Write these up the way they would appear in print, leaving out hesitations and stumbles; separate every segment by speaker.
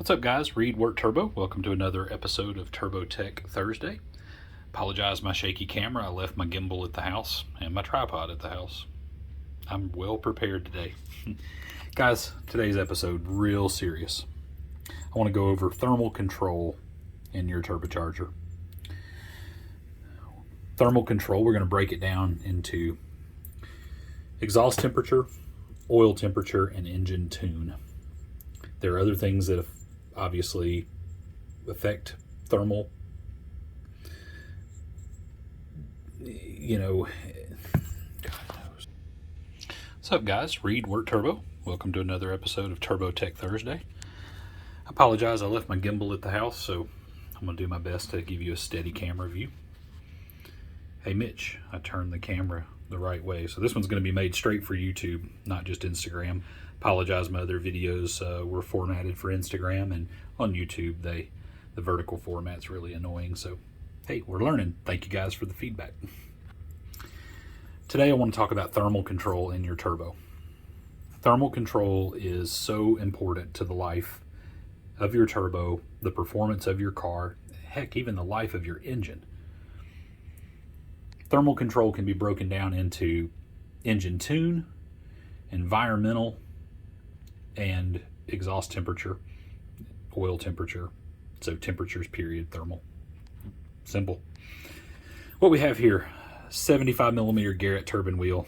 Speaker 1: What's up, guys? Reed Work Turbo. Welcome to another episode of Turbo Tech Thursday. Apologize my shaky camera. I left my gimbal at the house and my tripod at the house. I'm well prepared today. Guys, today's episode real serious. I want to go over thermal control in your turbocharger. Thermal control, we're going to break it down into exhaust temperature, oil temperature, and engine tune. There are other things that obviously affect thermal. God knows. What's up, guys? Reed Work Turbo. Welcome to another episode of Turbo Tech Thursday. I apologize, I left my gimbal at the house, so I'm going to do my best to give you a steady camera view. Hey, Mitch, I turned the camera the right way. So this one's going to be made straight for YouTube, not just Instagram. Apologize, my other videos were formatted for Instagram, and on YouTube the vertical format's really annoying. So hey, we're learning. Thank you guys for the feedback. Today I want to talk about thermal control in your turbo. Thermal control is so important to the life of your turbo, the performance of your car, heck, even the life of your engine. Thermal control can be broken down into engine tune, environmental, and exhaust temperature, oil temperature. So temperatures, period, thermal. Simple. What we have here, 75 millimeter Garrett turbine wheel,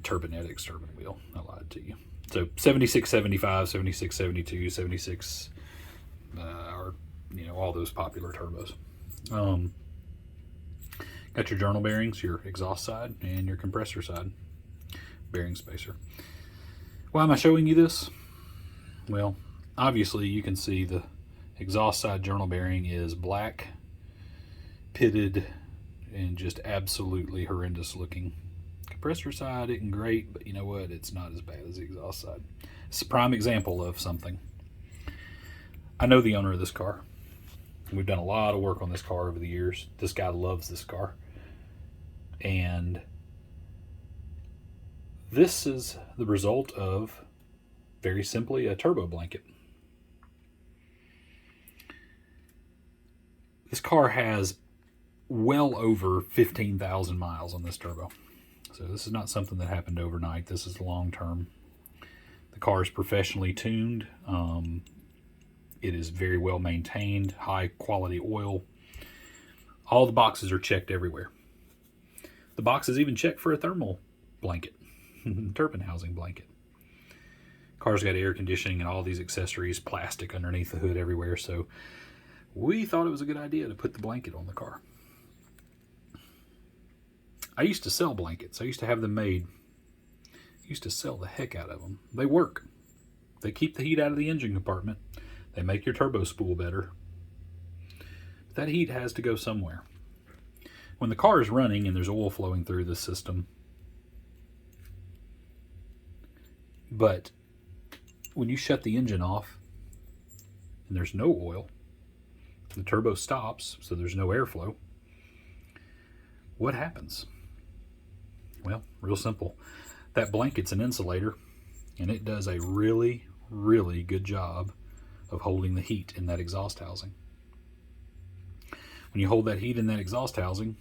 Speaker 1: Turbinetics turbine wheel. I lied to you. So 7675, 7672, 76, all those popular turbos. Got your journal bearings, your exhaust side, and your compressor side bearing spacer. Why am I showing you this? Well, obviously you can see the exhaust side journal bearing is black, pitted, and just absolutely horrendous looking. Compressor side isn't great, but you know what? It's not as bad as the exhaust side. It's a prime example of something. I know the owner of this car. We've done a lot of work on this car over the years. This guy loves this car. And this is the result of, very simply, a turbo blanket. This car has well over 15,000 miles on this turbo. So this is not something that happened overnight. This is long term. The car is professionally tuned. It is very well maintained, high quality oil. All the boxes are checked everywhere. The box is even checked for a thermal blanket, turbine housing blanket. Car's got air conditioning and all these accessories, plastic underneath the hood everywhere. So we thought it was a good idea to put the blanket on the car. I used to sell blankets. I used to have them made. I used to sell the heck out of them. They work. They keep the heat out of the engine compartment. They make your turbo spool better. But that heat has to go somewhere. When the car is running and there's oil flowing through the system, but when you shut the engine off and there's no oil, the turbo stops, so there's no airflow, what happens? Well, real simple. That blanket's an insulator, and it does a really, really good job of holding the heat in that exhaust housing. When you hold that heat in that exhaust housing,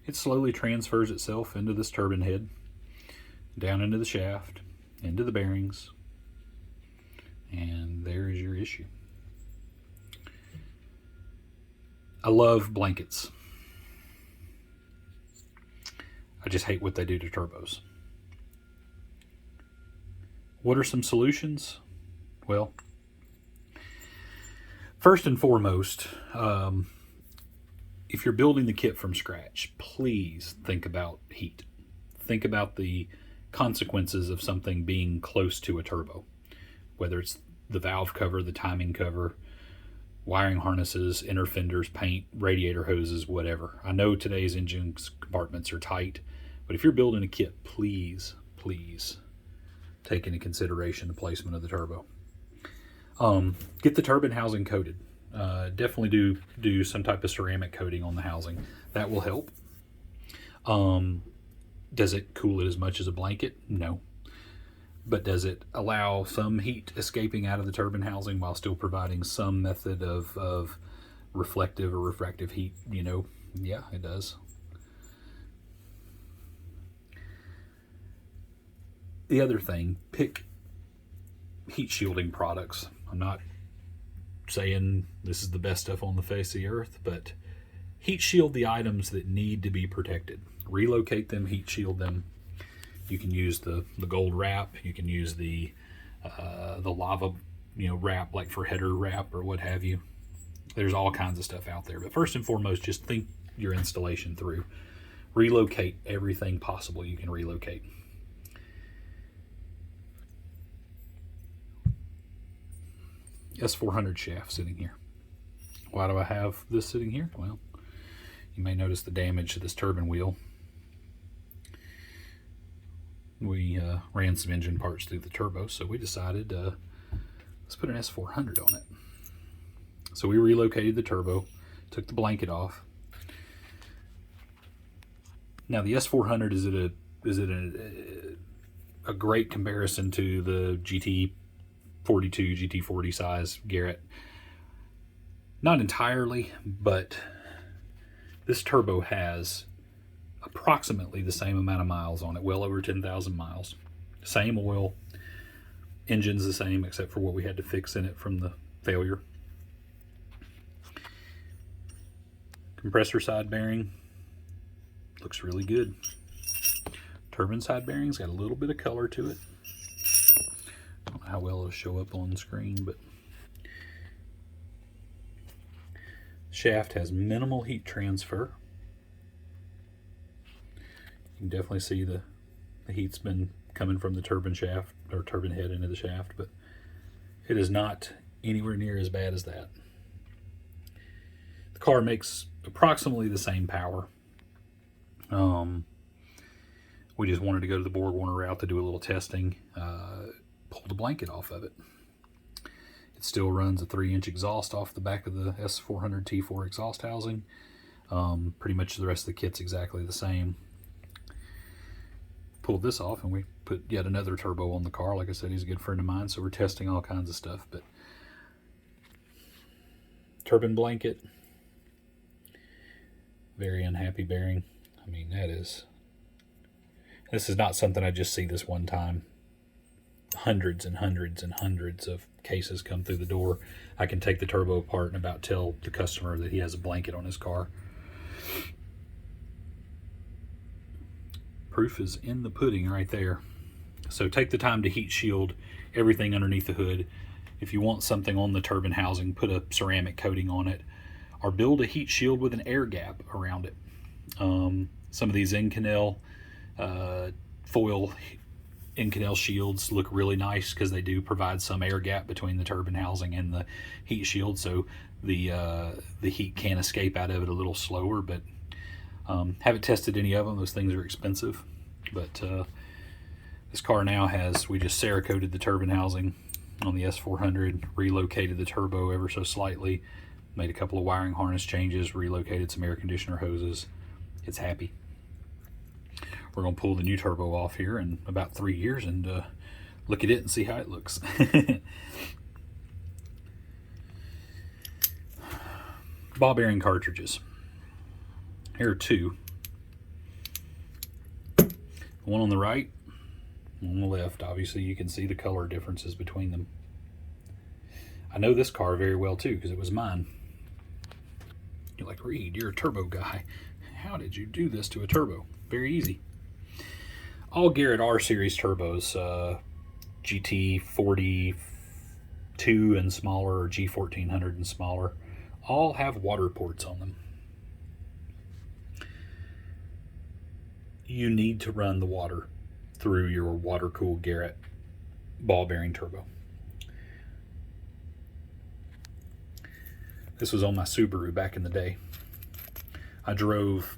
Speaker 1: it slowly transfers itself into this turbine head, down into the shaft, into the bearings, and there is your issue. I love blankets. I just hate what they do to turbos. What are some solutions? Well, first and foremost, if you're building the kit from scratch, please think about heat. Think about the consequences of something being close to a turbo, whether it's the valve cover, the timing cover, wiring harnesses, inner fenders, paint, radiator hoses, whatever. I know today's engine compartments are tight, but if you're building a kit, please take into consideration the placement of the turbo. Get the turbine housing coated. Definitely do some type of ceramic coating on the housing. That will help. Does it cool it as much as a blanket? No. but does it allow some heat escaping out of the turbine housing while still providing some method of reflective or refractive heat? You know, yeah, it does. The other thing, pick heat shielding products. I'm not saying this is the best stuff on the face of the earth, but heat shield the items that need to be protected. Relocate them, heat shield them. You can use the gold wrap. You can use the lava, wrap, like for header wrap or what have you. There's all kinds of stuff out there. But first and foremost, just think your installation through. Relocate everything possible you can relocate. S400 shaft sitting here. Why do I have this sitting here? Well, you may notice the damage to this turbine wheel. We ran some engine parts through the turbo, so we decided let's put an S400 on it. So we relocated the turbo, took the blanket off. Now the S400, is it a great comparison to the GT42, GT40 size Garrett? Not entirely, but this turbo has approximately the same amount of miles on it, well over 10,000 miles. Same oil, engine's the same except for what we had to fix in it from the failure. Compressor side bearing looks really good. Turbine side bearing's got a little bit of color to it. I don't know how well it'll show up on screen, but shaft has minimal heat transfer. You can definitely see the heat's been coming from the turbine shaft or turbine head into the shaft, but it is not anywhere near as bad as that. The car makes approximately the same power. We just wanted to go to the BorgWarner route to do a little testing. Pull the blanket off of it. It still runs a 3-inch exhaust off the back of the S400 T4 exhaust housing. Pretty much the rest of the kit's exactly the same. Pulled this off and we put yet another turbo on the car. Like I said, he's a good friend of mine, so we're testing all kinds of stuff. But turbine blanket, very unhappy bearing. I mean, this is not something I just see this one time. Hundreds and hundreds and hundreds of cases come through the door. I can take the turbo apart and about tell the customer that he has a blanket on his car. Proof is in the pudding right there. So take the time to heat shield everything underneath the hood. If you want something on the turbine housing, put a ceramic coating on it, or build a heat shield with an air gap around it. Some of these Inconel foil Inconel shields look really nice because they do provide some air gap between the turbine housing and the heat shield, so the heat can escape out of it a little slower. But haven't tested any of them. Those things are expensive. But this car now we just Cerakoted the turbine housing on the S400, relocated the turbo ever so slightly, made a couple of wiring harness changes, relocated some air conditioner hoses. It's happy. We're going to pull the new turbo off here in about 3 years and look at it and see how it looks. Ball bearing cartridges. Here are two. One on the right, one on the left. Obviously you can see the color differences between them. I know this car very well too because it was mine. You're like, Reed, you're a turbo guy. How did you do this to a turbo? Very easy. All Garrett R series turbos, GT42 and smaller, or G1400 and smaller, all have water ports on them. You need to run the water through your water-cooled Garrett ball bearing turbo. This was on my Subaru back in the day. I drove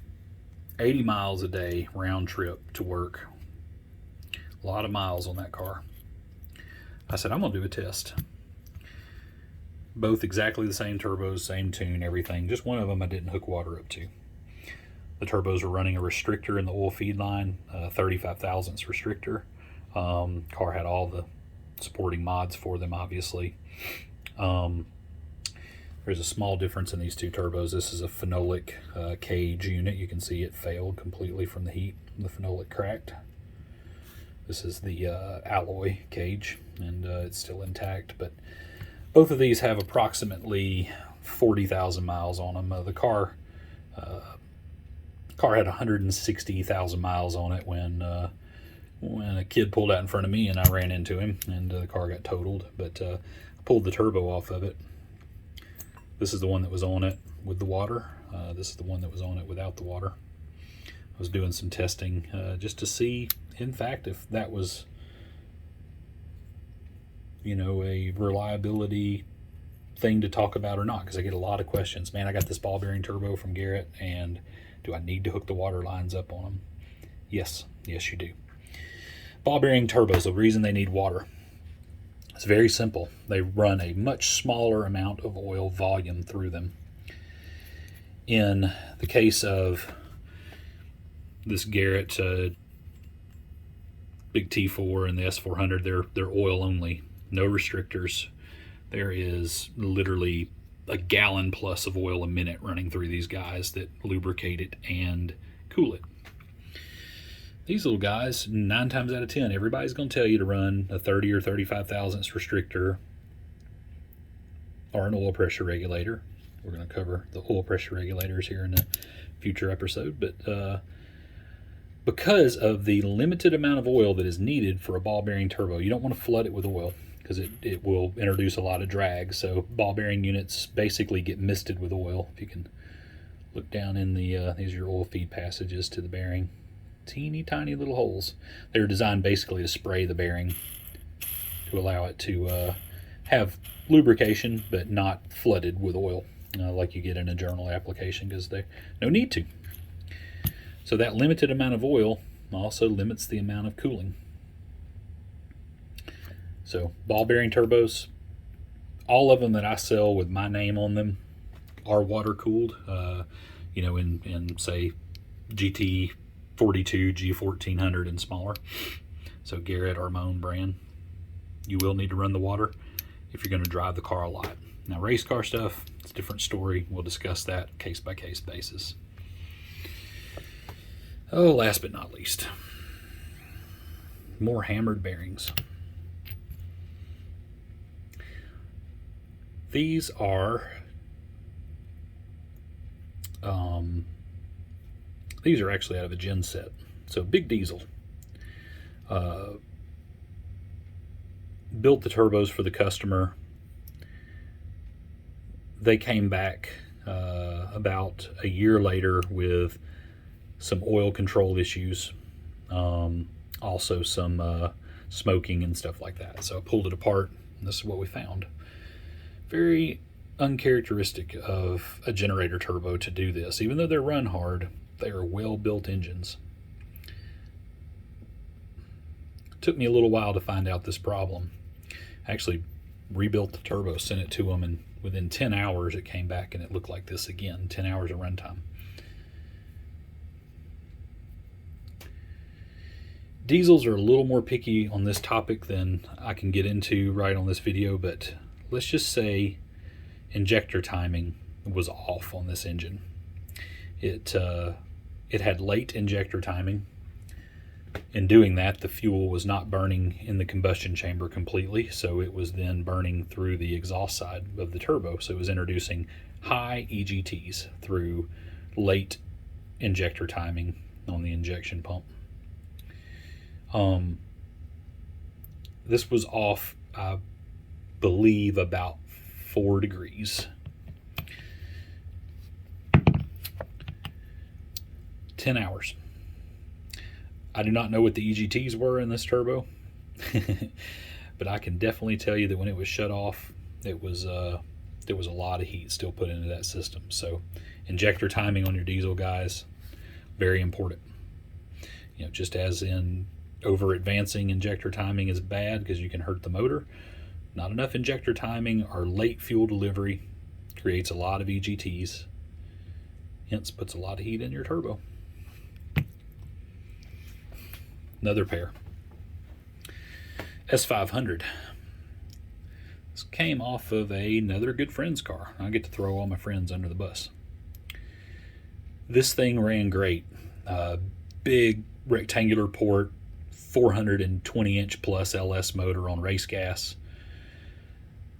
Speaker 1: 80 miles a day round trip to work. A lot of miles on that car. I said, I'm going to do a test. Both exactly the same turbos, same tune, everything. Just one of them I didn't hook water up to. The turbos were running a restrictor in the oil feed line, 35 thousandths restrictor. Car had all the supporting mods for them, obviously. There's a small difference in these two turbos. This is a phenolic cage unit. You can see it failed completely from the heat. The phenolic cracked. This is the alloy cage, and it's still intact. But both of these have approximately 40,000 miles on them. The car had 160,000 miles on it when a kid pulled out in front of me and I ran into him, and the car got totaled. But I pulled the turbo off of it. This is the one that was on it with the water. This is the one that was on it without the water. I was doing some testing just to see, in fact, if that was, a reliability thing to talk about or not, because I get a lot of questions. Man, I got this ball bearing turbo from Garrett, and do I need to hook the water lines up on them? Yes, you do. Ball bearing turbos, the reason they need water, it's very simple. They run a much smaller amount of oil volume through them. In the case of this Garrett Big T4 and the S400, they're oil only, no restrictors. There is literally a gallon plus of oil a minute running through these guys that lubricate it and cool it. These little guys, 9 times out of 10, everybody's going to tell you to run a 30 or 35 thousandths restrictor or an oil pressure regulator. We're going to cover the oil pressure regulators here in a future episode, but because of the limited amount of oil that is needed for a ball bearing turbo, you don't want to flood it with oil because it will introduce a lot of drag. So ball bearing units basically get misted with oil. If you can look down in the these are your oil feed passages to the bearing. Teeny tiny little holes. They were designed basically to spray the bearing to allow it to have lubrication but not flooded with oil like you get in a journal application, because there's no need to. So that limited amount of oil also limits the amount of cooling. So ball bearing turbos, all of them that I sell with my name on them are water cooled. In say GT 42, G1400 and smaller. So Garrett or my own brand, you will need to run the water if you're going to drive the car a lot. Now race car stuff, it's a different story. We'll discuss that case by case basis. Oh, last but not least, more hammered bearings. These are actually out of a gen set. So big diesel built the turbos for the customer. They came back about a year later with some oil control issues, also some smoking and stuff like that. So I pulled it apart, and this is what we found. Very uncharacteristic of a generator turbo to do this. Even though they're run hard, they are well-built engines. It took me a little while to find out this problem. I actually rebuilt the turbo, sent it to them, and within 10 hours it came back and it looked like this again. 10 hours of runtime. Diesels are a little more picky on this topic than I can get into right on this video, but let's just say injector timing was off on this engine. It had late injector timing. In doing that, the fuel was not burning in the combustion chamber completely, so it was then burning through the exhaust side of the turbo. So it was introducing high EGTs through late injector timing on the injection pump. This was off, I believe, about 4 degrees. 10 hours. I do not know what the EGTs were in this turbo, but I can definitely tell you that when it was shut off, there was a lot of heat still put into that system. So injector timing on your diesel, guys, very important. Just as in over advancing injector timing is bad because you can hurt the motor, not enough injector timing or late fuel delivery creates a lot of EGTs, hence puts a lot of heat in your turbo. Another pair. S500. This came off of another good friend's car. I get to throw all my friends under the bus. This thing ran great. Big rectangular port, 420-inch plus LS motor on race gas.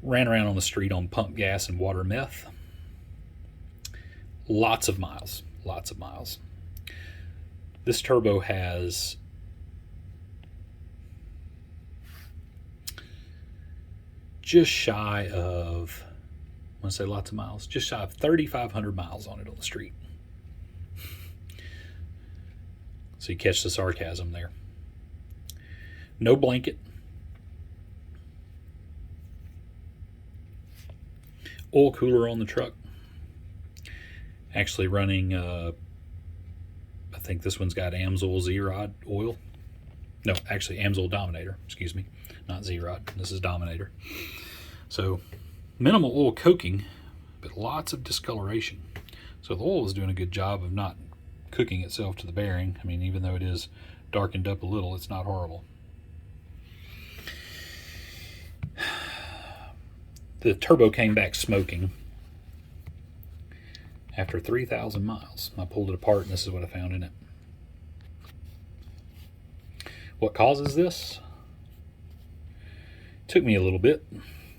Speaker 1: Ran around on the street on pump gas and water meth. Lots of miles. This turbo has just shy of, I want to say lots of miles, just shy of 3,500 miles on it on the street. So you catch the sarcasm there. No blanket. Oil cooler on the truck. Actually running, I think this one's got Amsoil Z-Rod oil. No, actually Amsoil Dominator, excuse me. Not Z-Rod, this is Dominator. So minimal oil coking, but lots of discoloration. So the oil is doing a good job of not cooking itself to the bearing. I mean, even though it is darkened up a little, it's not horrible. The turbo came back smoking after 3,000 miles. I pulled it apart and this is what I found in it. What causes this? Took me a little bit.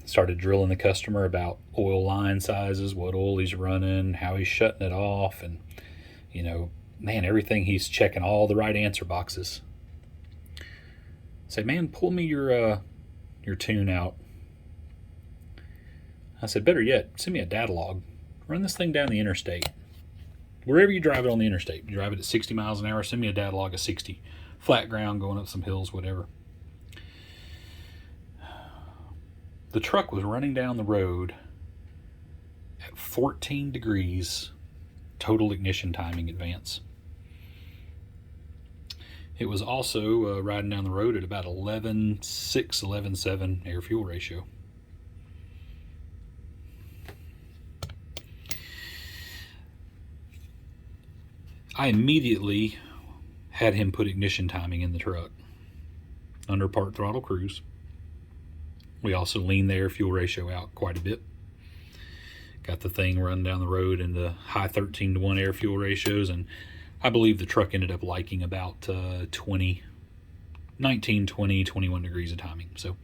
Speaker 1: Started drilling the customer about oil line sizes, what oil he's running, how he's shutting it off, and man, everything, he's checking all the right answer boxes. Say, man, pull me your tune out. I said, better yet, send me a data log. Run this thing down the interstate. Wherever you drive it on the interstate, you drive it at 60 miles an hour, send me a data log of 60. Flat ground, going up some hills, whatever. The truck was running down the road at 14 degrees total ignition timing advance. It was also riding down the road at about 11.6, 11.7 air-fuel ratio. I immediately had him put ignition timing in the truck under part throttle cruise. We also leaned the air-fuel ratio out quite a bit. Got the thing running down the road in the high 13-to-1 air-fuel ratios, and I believe the truck ended up liking about 19, 20, 21 degrees of timing. So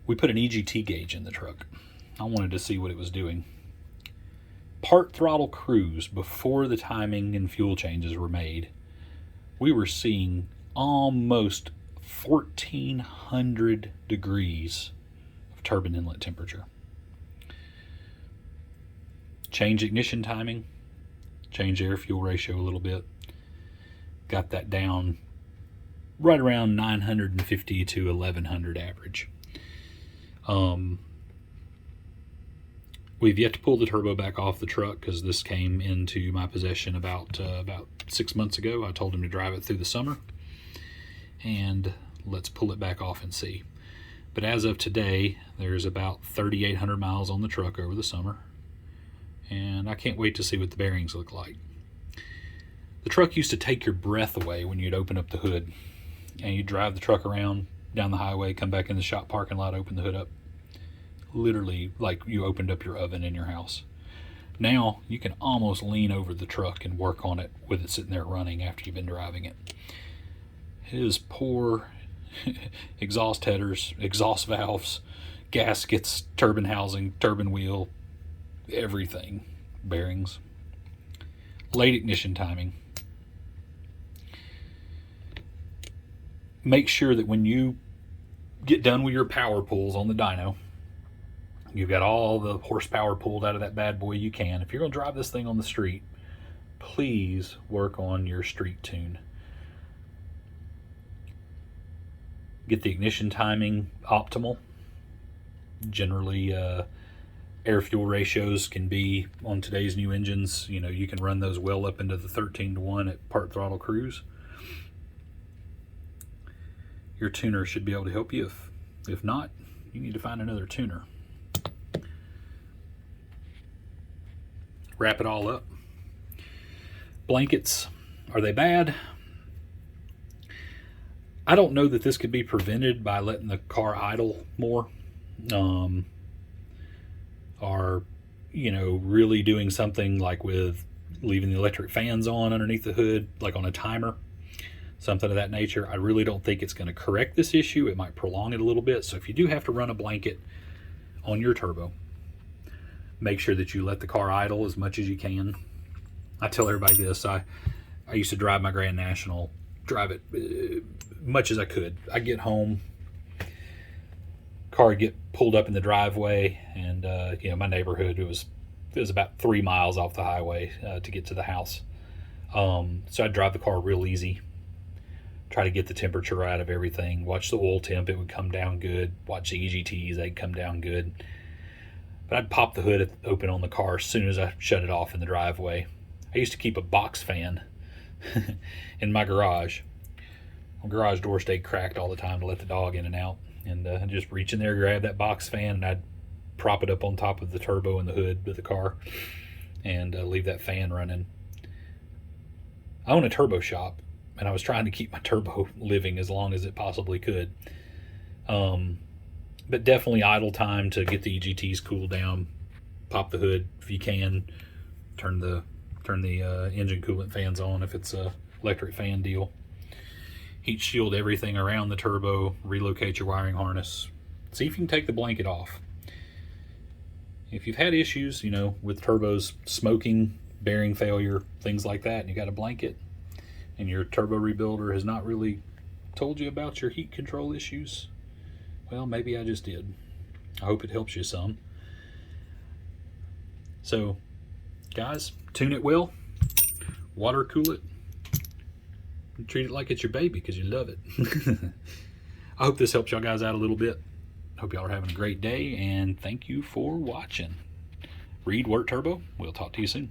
Speaker 1: we put an Egt gauge in the truck. I wanted to see what it was doing. Part throttle cruise, before the timing and fuel changes were made, we were seeing almost 1,400 degrees of turbine inlet temperature. Change ignition timing, change air-fuel ratio a little bit, got that down right around 950 to 1,100 average. We've yet to pull the turbo back off the truck because this came into my possession about 6 months ago. I told him to drive it through the summer, and let's pull it back off and see. But as of today, there's about 3,800 miles on the truck over the summer, and I can't wait to see what the bearings look like. The truck used to take your breath away when you'd open up the hood, and you'd drive the truck around down the highway, come back in the shop parking lot, open the hood up. Literally like you opened up your oven in your house. Now you can almost lean over the truck and work on it with it sitting there running after you've been driving it. His poor exhaust headers, exhaust valves, gaskets, turbine housing, turbine wheel, everything, bearings. Late ignition timing. Make sure that when you get done with your power pulls on the dyno, you've got all the horsepower pulled out of that bad boy you can. If you're going to drive this thing on the street, please work on your street tune. Get the ignition timing optimal. Generally, air-fuel ratios can be, on today's new engines, you can run those well up into the 13-to-1 at part throttle cruise. Your tuner should be able to help you. If not, you need to find another tuner. Wrap it all up. Blankets, are they bad? I don't know that this could be prevented by letting the car idle more, or really doing something like with leaving the electric fans on underneath the hood, like on a timer, something of that nature. I really don't think it's going to correct this issue. It might prolong it a little bit. So if you do have to run a blanket on your turbo, make sure that you let the car idle as much as you can. I tell everybody this. I used to drive my Grand National, drive it much as I could. I get home, car would get pulled up in the driveway, and my neighborhood, it was about 3 miles off the highway to get to the house. So I'd drive the car real easy, try to get the temperature out of everything, watch the oil temp, it would come down good, watch the EGTs, they'd come down good. But I'd pop the hood open on the car as soon as I shut it off in the driveway. I used to keep a box fan in my garage. My garage door stayed cracked all the time to let the dog in and out. And I'd just reach in there, grab that box fan, and I'd prop it up on top of the turbo and the hood of the car and leave that fan running. I own a turbo shop, and I was trying to keep my turbo living as long as it possibly could. But definitely idle time to get the EGTs cooled down. Pop the hood if you can. Turn the engine coolant fans on if it's a electric fan deal. Heat shield everything around the turbo. Relocate your wiring harness. See if you can take the blanket off. If you've had issues, with turbos smoking, bearing failure, things like that, and you got a blanket, and your turbo rebuilder has not really told you about your heat control issues, well, maybe I just did. I hope it helps you some. So, guys, tune it well, water cool it, and treat it like it's your baby because you love it. I hope this helps y'all guys out a little bit. Hope y'all are having a great day, and thank you for watching. Reed Wirt Turbo. We'll talk to you soon.